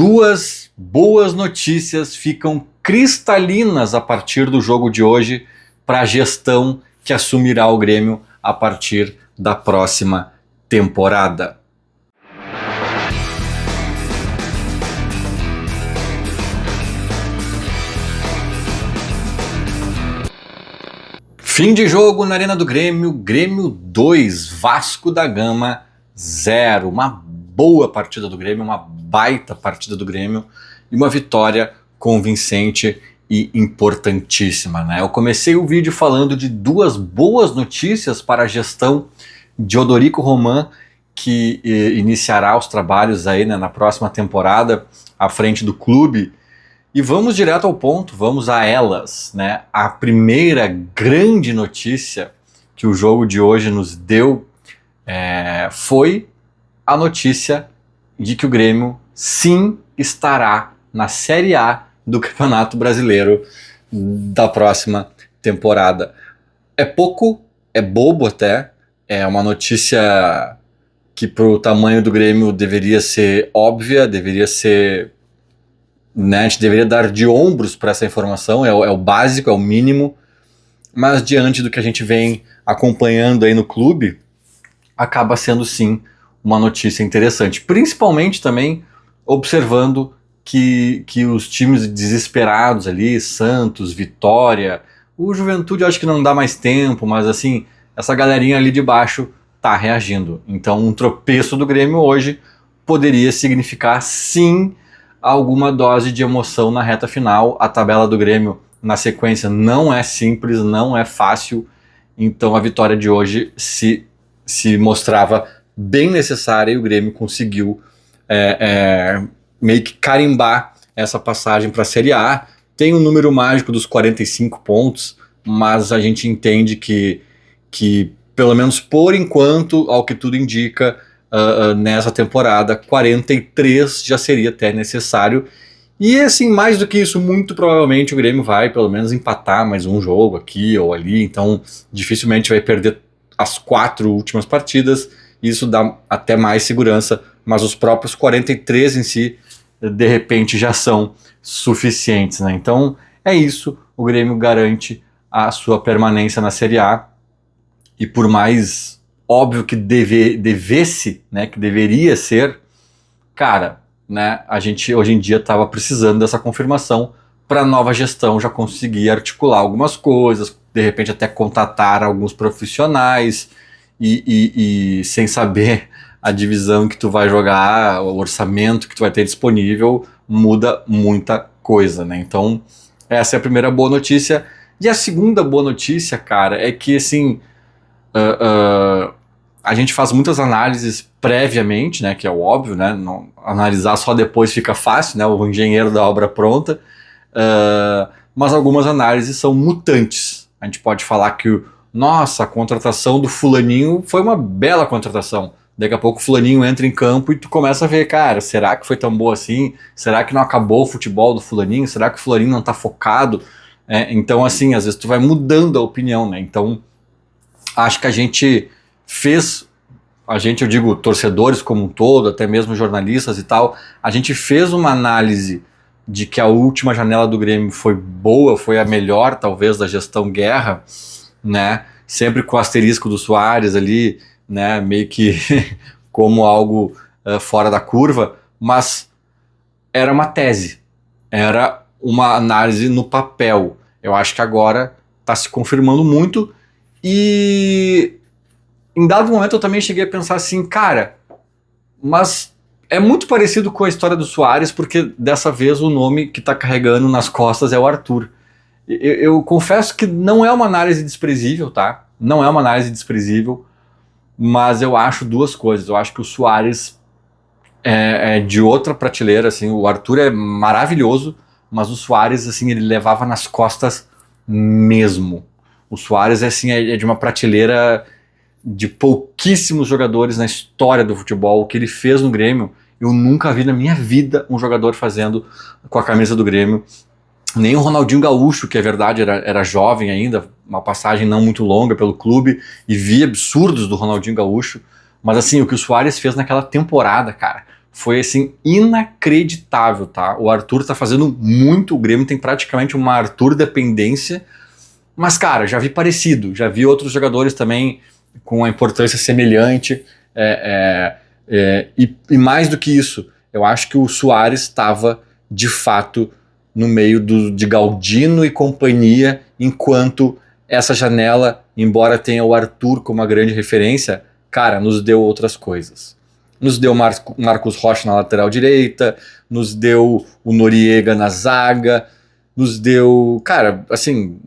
Duas boas notícias ficam cristalinas a partir do jogo de hoje para a gestão que assumirá o Grêmio a partir da próxima temporada. Fim de jogo na Arena do Grêmio, Grêmio 2, Vasco da Gama 0. Uma boa partida do Grêmio, uma baita partida do Grêmio e uma vitória convincente e importantíssima, né? Eu comecei o vídeo falando de duas boas notícias para a gestão de Odorico Roman, que iniciará os trabalhos aí, né, na próxima temporada à frente do clube. E vamos direto ao ponto, vamos a elas, né? A primeira grande notícia que o jogo de hoje nos deu foi a notícia de que o Grêmio sim estará na Série A do Campeonato Brasileiro da próxima temporada. É pouco, é bobo até, é uma notícia que para o tamanho do Grêmio deveria ser óbvia, deveria ser... né, a gente deveria dar de ombros para essa informação, é o básico, é o mínimo, mas diante do que a gente vem acompanhando aí no clube, acaba sendo sim uma notícia interessante, principalmente também observando que os times desesperados ali, Santos, Vitória, o Juventude eu acho que não dá mais tempo, mas assim, essa galerinha ali de baixo tá reagindo. Então um tropeço do Grêmio hoje poderia significar sim alguma dose de emoção na reta final. A tabela do Grêmio na sequência não é simples, não é fácil, então a vitória de hoje se mostrava bem necessária e o Grêmio conseguiu meio que carimbar essa passagem para a Série A. Tem um número mágico dos 45 pontos, mas a gente entende que pelo menos por enquanto, ao que tudo indica, nessa temporada, 43 já seria até necessário. E assim, mais do que isso, muito provavelmente o Grêmio vai pelo menos empatar mais um jogo aqui ou ali, então dificilmente vai perder as 4 últimas partidas. Isso dá até mais segurança, mas os próprios 43 em si, de repente, já são suficientes, né? Então é isso, o Grêmio garante a sua permanência na Série A, e por mais óbvio que devesse, né, que deveria ser, cara, né, a gente hoje em dia estava precisando dessa confirmação para a nova gestão já conseguir articular algumas coisas, de repente até contatar alguns profissionais e sem saber a divisão que tu vai jogar, o orçamento que tu vai ter disponível, muda muita coisa, né? Então essa é a primeira boa notícia. E a segunda boa notícia, cara, é que assim, a gente faz muitas análises previamente, né, que é o óbvio, né, não, analisar só depois fica fácil, né, o engenheiro da obra pronta, mas algumas análises são mutantes. A gente pode falar que, nossa, a contratação do fulaninho foi uma bela contratação, daqui a pouco o fulaninho entra em campo e tu começa a ver, cara, será que foi tão boa assim? Será que não acabou o futebol do fulaninho? Será que o fulaninho não tá focado? Então assim, às vezes tu vai mudando a opinião, né, então acho que a gente fez, eu digo torcedores como um todo, até mesmo jornalistas e tal, a gente fez uma análise de que a última janela do Grêmio foi boa, foi a melhor talvez da gestão Guerra, né, sempre com o asterisco do Soares ali, né, meio que como algo fora da curva, mas era uma tese, era uma análise no papel. Eu acho que agora está se confirmando muito. E em dado momento eu também cheguei a pensar assim, cara, mas é muito parecido com a história do Soares, porque dessa vez o nome que está carregando nas costas é o Arthur. Eu confesso que não é uma análise desprezível, tá? Não é uma análise desprezível, mas eu acho duas coisas. Eu acho que o Soares é de outra prateleira, assim, o Arthur é maravilhoso, mas o Soares, assim, ele levava nas costas mesmo. O Soares assim, é de uma prateleira de pouquíssimos jogadores na história do futebol. O que ele fez no Grêmio, eu nunca vi na minha vida um jogador fazendo com a camisa do Grêmio. Nem o Ronaldinho Gaúcho, que é verdade, era jovem ainda, uma passagem não muito longa pelo clube, e vi absurdos do Ronaldinho Gaúcho. Mas assim, o que o Soares fez naquela temporada, cara, foi assim, inacreditável, tá? O Arthur tá fazendo muito, o Grêmio tem praticamente uma Arthur dependência, mas cara, já vi parecido, já vi outros jogadores também com a importância semelhante, e mais do que isso, eu acho que o Soares estava de fato no meio de Galdino e companhia, enquanto essa janela, embora tenha o Arthur como uma grande referência, cara, nos deu outras coisas. Nos deu Marcos Rocha na lateral direita, nos deu o Noriega na zaga, nos deu, cara, assim,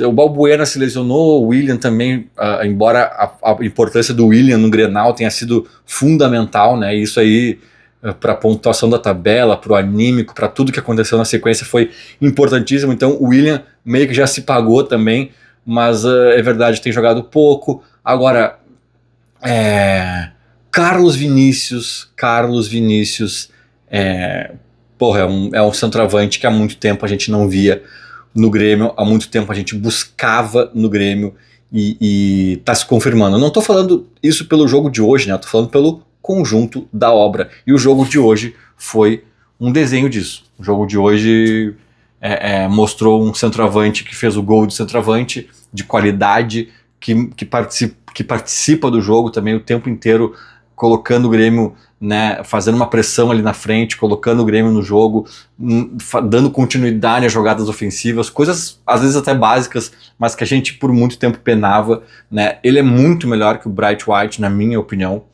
o Balbuena se lesionou, o William também, embora a importância do William no Grenal tenha sido fundamental, né, isso aí para a pontuação da tabela, para o anímico, para tudo que aconteceu na sequência foi importantíssimo. Então o William meio que já se pagou também, mas é verdade, tem jogado pouco. Agora, Carlos Vinícius, porra, é um centroavante que há muito tempo a gente não via no Grêmio, há muito tempo a gente buscava no Grêmio e tá se confirmando. Eu não tô falando isso pelo jogo de hoje, né? Eu tô falando pelo conjunto da obra. E o jogo de hoje foi um desenho disso. O jogo de hoje mostrou um centroavante que fez o gol de centroavante, de qualidade, que participa do jogo também o tempo inteiro, colocando o Grêmio, né, fazendo uma pressão ali na frente, colocando o Grêmio no jogo, dando continuidade às jogadas ofensivas, coisas às vezes até básicas, mas que a gente por muito tempo penava, né? Ele é muito melhor que o Bright White, na minha opinião.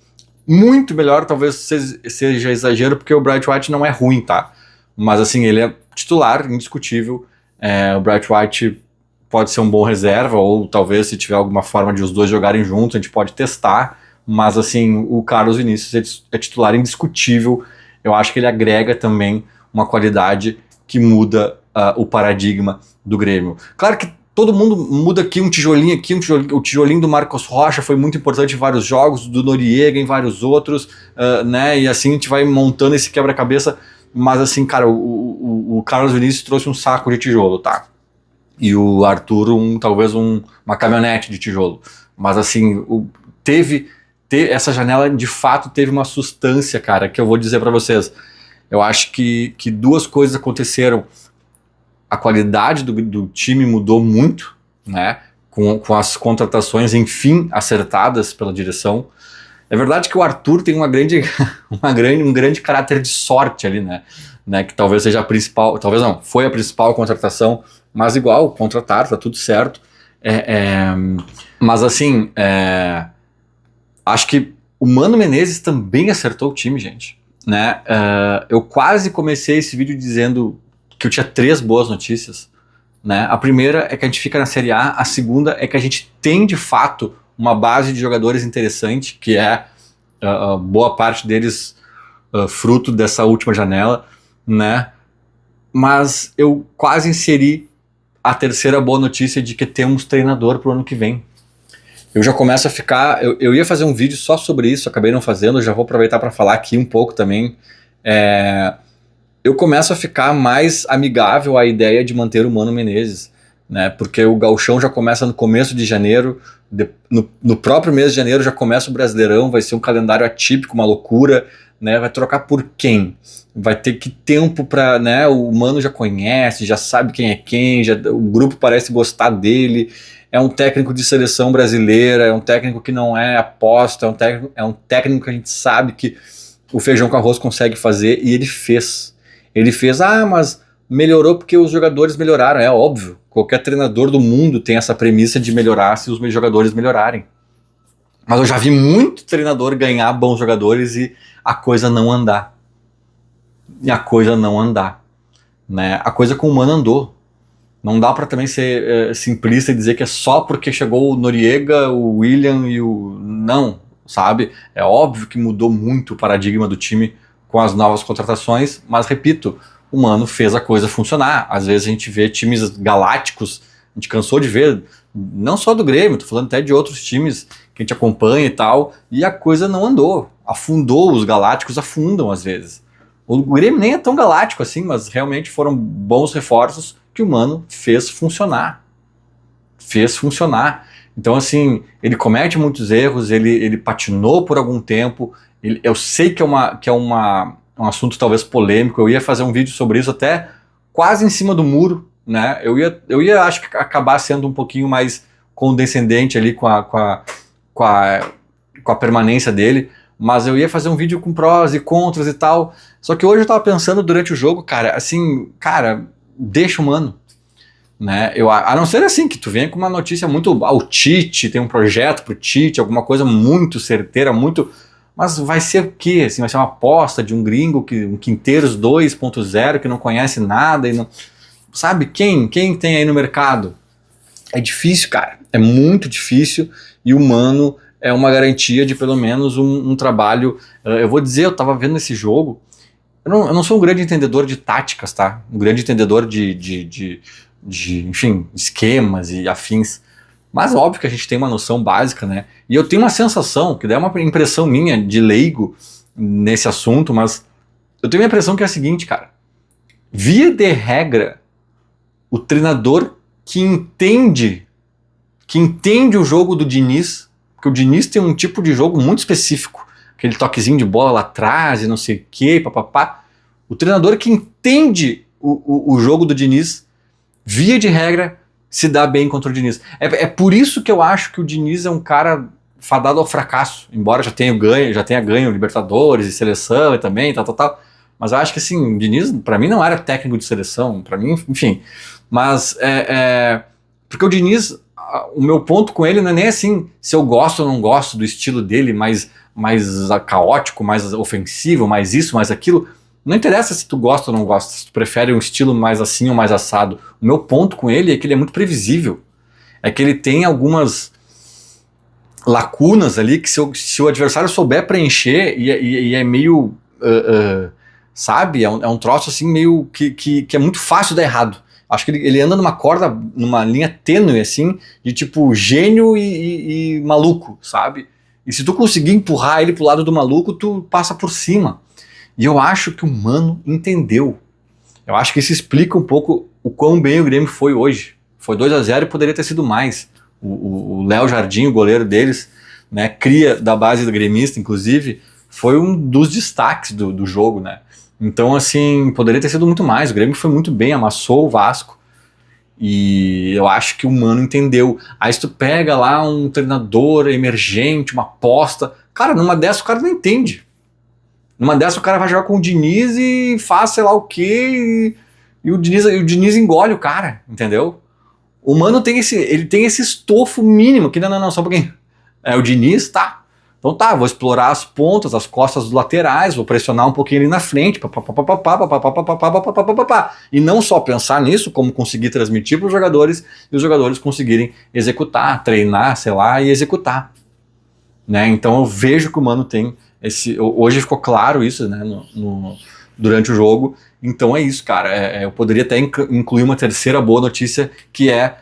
Muito melhor, talvez seja exagero, porque o Bright White não é ruim, tá? Mas assim, ele é titular, indiscutível. O Bright White pode ser um bom reserva, ou talvez se tiver alguma forma de os dois jogarem juntos, a gente pode testar. Mas assim, o Carlos Vinícius é titular indiscutível. Eu acho que ele agrega também uma qualidade que muda o paradigma do Grêmio. Claro que todo mundo muda aqui, um tijolinho, o tijolinho do Marcos Rocha foi muito importante em vários jogos, do Noriega em vários outros, né? E assim a gente vai montando esse quebra-cabeça. Mas assim, cara, o Carlos Vinícius trouxe um saco de tijolo, tá? E o Arthur talvez uma caminhonete de tijolo. Mas assim, essa janela de fato teve uma substância, cara, que eu vou dizer pra vocês. Eu acho que duas coisas aconteceram. A qualidade do time mudou muito, né? Com as contratações, enfim, acertadas pela direção. É verdade que o Arthur tem um grande caráter de sorte ali, né? Que talvez seja a principal, talvez não, foi a principal contratação, mas igual, contratar, tá tudo certo. Mas assim, acho que o Mano Menezes também acertou o time, gente. Né? Eu quase comecei esse vídeo dizendo que eu tinha 3 boas notícias. Né? A primeira é que a gente fica na Série A, a segunda é que a gente tem de fato uma base de jogadores interessante, que é boa parte deles fruto dessa última janela, né? Mas eu quase inseri a terceira boa notícia de que temos treinador para o ano que vem. Eu já começo a ficar... Eu ia fazer um vídeo só sobre isso, acabei não fazendo, já vou aproveitar para falar aqui um pouco também. Eu começo a ficar mais amigável à ideia de manter o Mano Menezes, né? Porque o Gauchão já começa no começo de janeiro, no próprio mês de janeiro já começa o Brasileirão, vai ser um calendário atípico, uma loucura, né? Vai trocar por quem? Vai ter que tempo para, né? O Mano já conhece, já sabe quem é quem, o grupo parece gostar dele, é um técnico de seleção brasileira, é um técnico que não é aposta, é um técnico que a gente sabe que o feijão com arroz consegue fazer, e ele fez. Ele fez, mas melhorou porque os jogadores melhoraram. É óbvio, qualquer treinador do mundo tem essa premissa de melhorar se os jogadores melhorarem. Mas eu já vi muito treinador ganhar bons jogadores e a coisa não andar. Né? A coisa com o Mano andou. Não dá para também ser simplista e dizer que é só porque chegou o Noriega, o William e o... Não, sabe? É óbvio que mudou muito o paradigma do time com as novas contratações, mas repito, o Mano fez a coisa funcionar. Às vezes a gente vê times galácticos, a gente cansou de ver, não só do Grêmio, tô falando até de outros times que a gente acompanha e tal, e a coisa não andou, afundou, os galácticos afundam às vezes. O Grêmio nem é tão galáctico assim, mas realmente foram bons reforços que o Mano fez funcionar. Então assim, ele comete muitos erros, ele patinou por algum tempo. Eu sei que é uma um assunto talvez polêmico, eu ia fazer um vídeo sobre isso até quase em cima do muro, né? Eu ia acho que acabar sendo um pouquinho mais condescendente ali com a permanência dele, mas eu ia fazer um vídeo com prós e contras e tal. Só que hoje eu tava pensando durante o jogo, cara, assim, cara, deixa o Mano, né? A não ser assim, que tu venha com uma notícia muito, o Tite, tem um projeto pro Tite, alguma coisa muito certeira, muito... Mas vai ser o quê? Assim, vai ser uma aposta de um gringo, um Quinteiros 2.0, que não conhece nada e não... Sabe, quem tem aí no mercado? É difícil, cara, é muito difícil, e o Mano é uma garantia de pelo menos um trabalho. Eu vou dizer, eu tava vendo esse jogo, eu não sou um grande entendedor de táticas, tá? Um grande entendedor de enfim, esquemas e afins, mas óbvio que a gente tem uma noção básica, né? E eu tenho uma sensação, que daí é uma impressão minha de leigo nesse assunto, mas eu tenho a impressão que é a seguinte, cara, via de regra, o treinador que entende o jogo do Diniz, porque o Diniz tem um tipo de jogo muito específico, aquele toquezinho de bola lá atrás e não sei o que, papapá. O treinador que entende o jogo do Diniz, via de regra, se dá bem contra o Diniz. É por isso que eu acho que o Diniz é um cara fadado ao fracasso, embora já tenha ganho Libertadores e seleção e também, tal. Mas eu acho que assim, o Diniz, pra mim, não era técnico de seleção, pra mim, enfim. Mas porque o Diniz, o meu ponto com ele não é nem assim se eu gosto ou não gosto do estilo dele, mais caótico, mais ofensivo, mais isso, mais aquilo. Não interessa se tu gosta ou não gosta, se tu prefere um estilo mais assim ou mais assado. O meu ponto com ele é que ele é muito previsível. É que ele tem algumas lacunas ali que se o adversário souber preencher e é meio... sabe? É um troço assim meio que é muito fácil dar errado. Acho que ele anda numa linha tênue assim, de tipo gênio e maluco, sabe? E se tu conseguir empurrar ele pro lado do maluco, tu passa por cima. E eu acho que o Mano entendeu. Eu acho que isso explica um pouco o quão bem o Grêmio foi hoje. Foi 2-0 e poderia ter sido mais. O Léo Jardim, o goleiro deles, né, cria da base do gremista, inclusive, foi um dos destaques do jogo, né? Então, assim, poderia ter sido muito mais. O Grêmio foi muito bem, amassou o Vasco. E eu acho que o Mano entendeu. Aí se tu pega lá um treinador emergente, uma aposta... Cara, numa dessa o cara não entende. Numa dessa o cara vai jogar com o Diniz e faz sei lá o quê e o Diniz engole o cara, entendeu? O Mano ele tem esse estofo mínimo, que não, só um pouquinho. É o Diniz, tá. Então tá, vou explorar as pontas, as costas dos laterais, vou pressionar um pouquinho ali na frente, e não só pensar nisso, como conseguir transmitir para os jogadores e os jogadores conseguirem executar, treinar, sei lá, e executar. Né? Então eu vejo que o Mano tem hoje ficou claro isso, né, durante o jogo. Então é isso, cara. Eu poderia até incluir uma terceira boa notícia, que é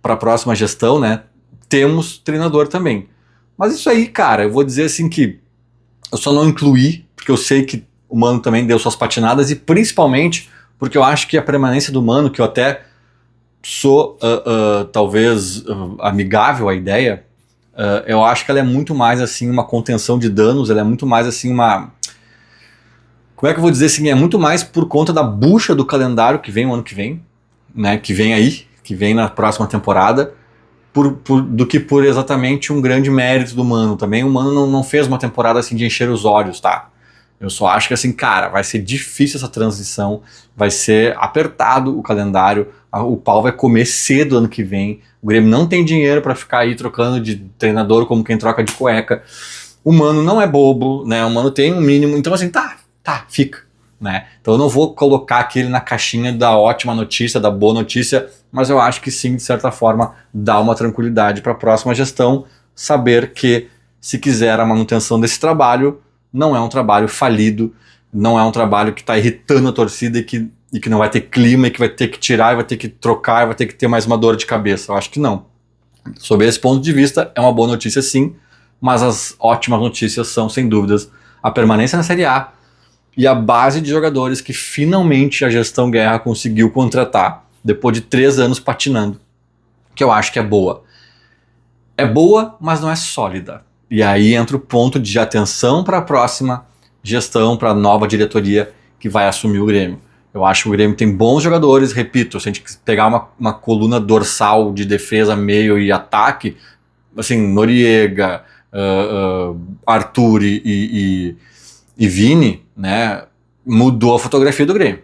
para a próxima gestão, né? Temos treinador também. Mas isso aí, cara, eu vou dizer assim que eu só não incluí, porque eu sei que o Mano também deu suas patinadas, e principalmente porque eu acho que a permanência do Mano, que eu até sou talvez amigável à ideia, eu acho que ela é muito mais assim uma contenção de danos, ela é muito mais assim uma... Como é que eu vou dizer assim? É muito mais por conta da bucha do calendário que vem o ano que vem, né? Que vem aí, que vem na próxima temporada, do que por exatamente um grande mérito do Mano. Também o Mano não fez uma temporada assim de encher os olhos, tá? Eu só acho que assim, cara, vai ser difícil essa transição, vai ser apertado o calendário, o pau vai comer cedo ano que vem. O Grêmio não tem dinheiro para ficar aí trocando de treinador como quem troca de cueca. O Mano não é bobo, né? O Mano tem um mínimo, então assim, tá, fica, né? Então eu não vou colocar aquele na caixinha da ótima notícia, da boa notícia, mas eu acho que sim, de certa forma, dá uma tranquilidade para a próxima gestão saber que, se quiser a manutenção desse trabalho, não é um trabalho falido, não é um trabalho que está irritando a torcida e que não vai ter clima, e que vai ter que tirar, e vai ter que trocar, e vai ter que ter mais uma dor de cabeça. Eu acho que não. Sob esse ponto de vista, é uma boa notícia sim, mas as ótimas notícias são, sem dúvidas, a permanência na Série A e a base de jogadores que finalmente a gestão Guerra conseguiu contratar, depois de 3 anos patinando, que eu acho que é boa. É boa, mas não é sólida. E aí entra o ponto de atenção para a próxima gestão, para a nova diretoria que vai assumir o Grêmio. Eu acho que o Grêmio tem bons jogadores, repito, se a gente pegar uma coluna dorsal de defesa, meio e ataque, assim, Noriega, Arthur e Vini, né, mudou a fotografia do Grêmio.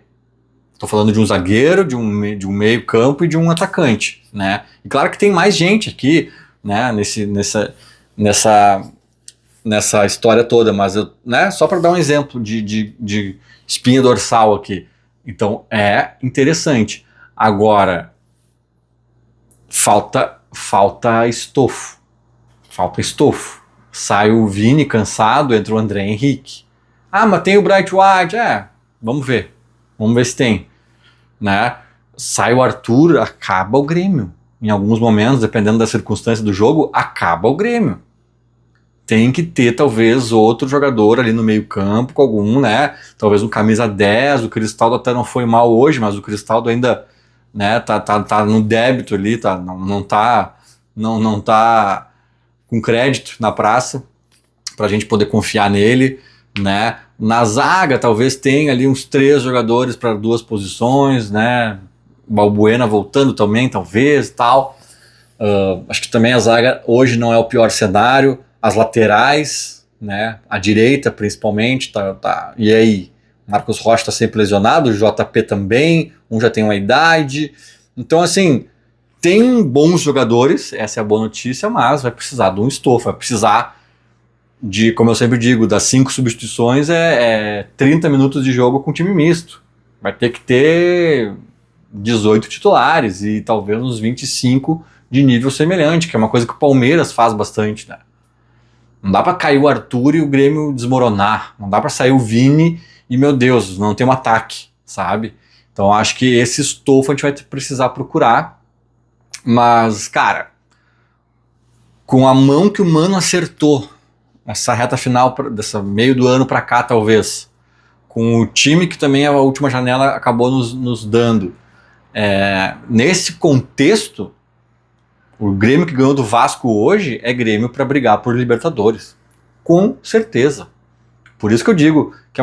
Estou falando de um zagueiro, de um meio campo e de um atacante, né? E claro que tem mais gente aqui, né, nessa história toda, mas né, só para dar um exemplo de espinha dorsal aqui. Então é interessante. Agora, falta estofo. Falta estofo. Sai o Vini cansado, entra o André Henrique. Ah, mas tem o Bright White. Vamos ver. Vamos ver se tem. Né? Sai o Arthur, acaba o Grêmio. Em alguns momentos, dependendo da circunstância do jogo, acaba o Grêmio. Tem que ter, talvez, outro jogador ali no meio campo, com algum, né? Talvez um camisa 10, o Cristaldo até não foi mal hoje, mas o Cristaldo ainda, né, tá no débito ali, não tá com crédito na praça, pra gente poder confiar nele, né? Na zaga, talvez tenha ali uns 3 jogadores para 2 posições, né? Balbuena voltando também, talvez, tal. Acho que também a zaga hoje não é o pior cenário. As laterais, né? A direita, principalmente, tá. E aí? Marcos Rocha está sempre lesionado, o JP também, um já tem uma idade. Então, assim, tem bons jogadores, essa é a boa notícia, mas vai precisar de um estofo, vai precisar de, como eu sempre digo, das 5 substituições 30 minutos de jogo com time misto. Vai ter que ter 18 titulares e talvez uns 25 de nível semelhante, que é uma coisa que o Palmeiras faz bastante, né? Não dá para cair o Arthur e o Grêmio desmoronar. Não dá para sair o Vini e, meu Deus, não tem um ataque, sabe? Então acho que esse estofo a gente vai precisar procurar. Mas, cara, com a mão que o Mano acertou essa reta final, dessa meio do ano para cá, talvez, com o time que também a última janela acabou nos dando, nesse contexto, o Grêmio que ganhou do Vasco hoje é Grêmio para brigar por Libertadores, com certeza. Por isso que eu digo que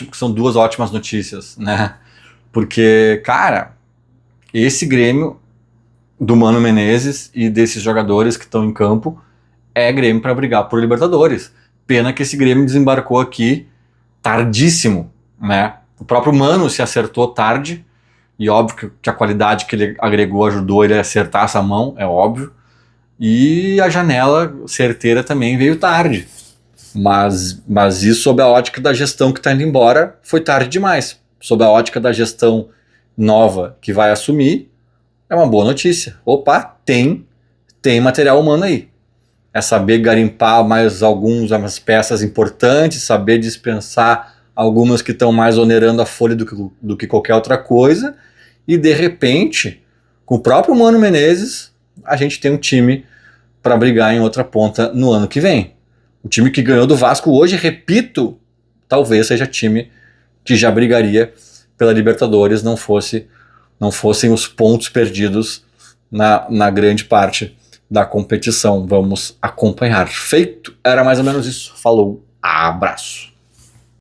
que são 2 ótimas notícias, né? Porque, cara, esse Grêmio do Mano Menezes e desses jogadores que estão em campo é Grêmio para brigar por Libertadores. Pena que esse Grêmio desembarcou aqui tardíssimo, né? O próprio Mano se acertou tarde, e óbvio que a qualidade que ele agregou ajudou ele a acertar essa mão, é óbvio. E a janela certeira também veio tarde. Mas isso sob a ótica da gestão que está indo embora, foi tarde demais. Sob a ótica da gestão nova que vai assumir, é uma boa notícia. Opa, tem material humano aí. É saber garimpar mais algumas peças importantes, saber dispensar algumas que estão mais onerando a folha do que qualquer outra coisa, e de repente, com o próprio Mano Menezes, a gente tem um time para brigar em outra ponta no ano que vem. O time que ganhou do Vasco hoje, repito, talvez seja time que já brigaria pela Libertadores, não fossem os pontos perdidos na grande parte da competição. Vamos acompanhar. Feito, era mais ou menos isso. Falou, abraço.